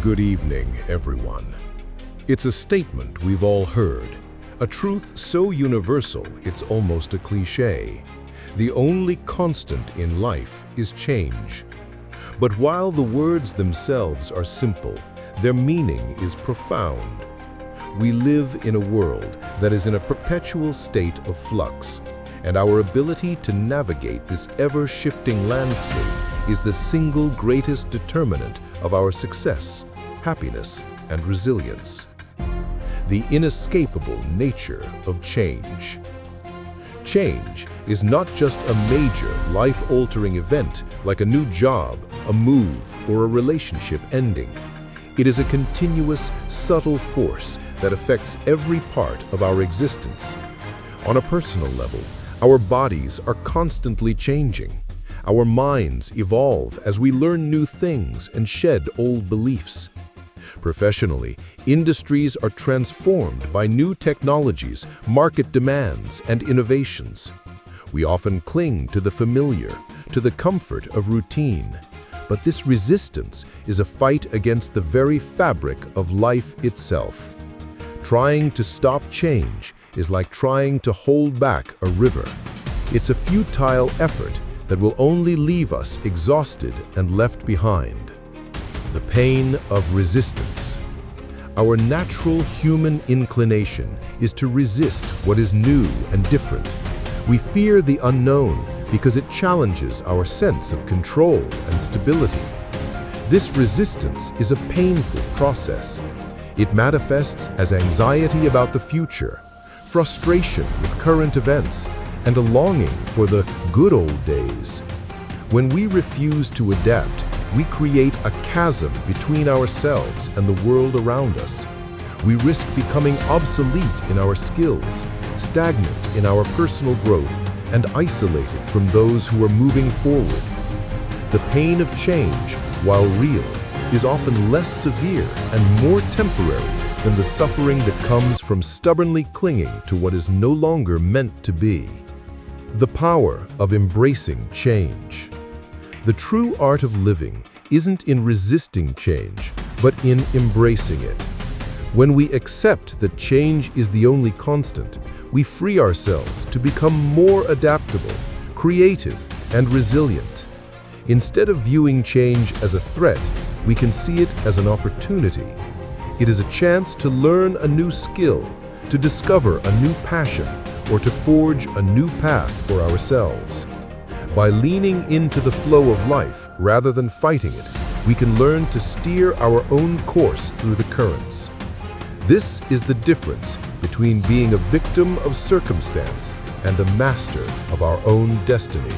Good evening, everyone. It's a statement we've all heard, a truth so universal it's almost a cliché. The only constant in life is change. But while the words themselves are simple, their meaning is profound. We live in a world that is in a perpetual state of flux, and our ability to navigate this ever-shifting landscape is the single greatest determinant of our success, happiness, and resilience. The inescapable nature of change. Change is not just a major, life-altering event like a new job, a move, or a relationship ending. It is a continuous, subtle force that affects every part of our existence. On a personal level, our bodies are constantly changing. Our minds evolve as we learn new things and shed old beliefs. Professionally, industries are transformed by new technologies, market demands, and innovations. We often cling to the familiar, to the comfort of routine. But this resistance is a fight against the very fabric of life itself. Trying to stop change is like trying to hold back a river. It's a futile effort that will only leave us exhausted and left behind. The pain of resistance. Our natural human inclination is to resist what is new and different. We fear the unknown because it challenges our sense of control and stability. This resistance is a painful process. It manifests as anxiety about the future, frustration with current events, and a longing for the good old days. When we refuse to adapt, we create a chasm between ourselves and the world around us. We risk becoming obsolete in our skills, stagnant in our personal growth, and isolated from those who are moving forward. The pain of change, while real, is often less severe and more temporary than the suffering that comes from stubbornly clinging to what is no longer meant to be. The power of embracing change. The true art of living isn't in resisting change, but in embracing it. When we accept that change is the only constant, we free ourselves to become more adaptable, creative, and resilient. Instead of viewing change as a threat, we can see it as an opportunity. It is a chance to learn a new skill, to discover a new passion, or to forge a new path for ourselves. By leaning into the flow of life rather than fighting it, we can learn to steer our own course through the currents. This is the difference between being a victim of circumstance and a master of our own destiny.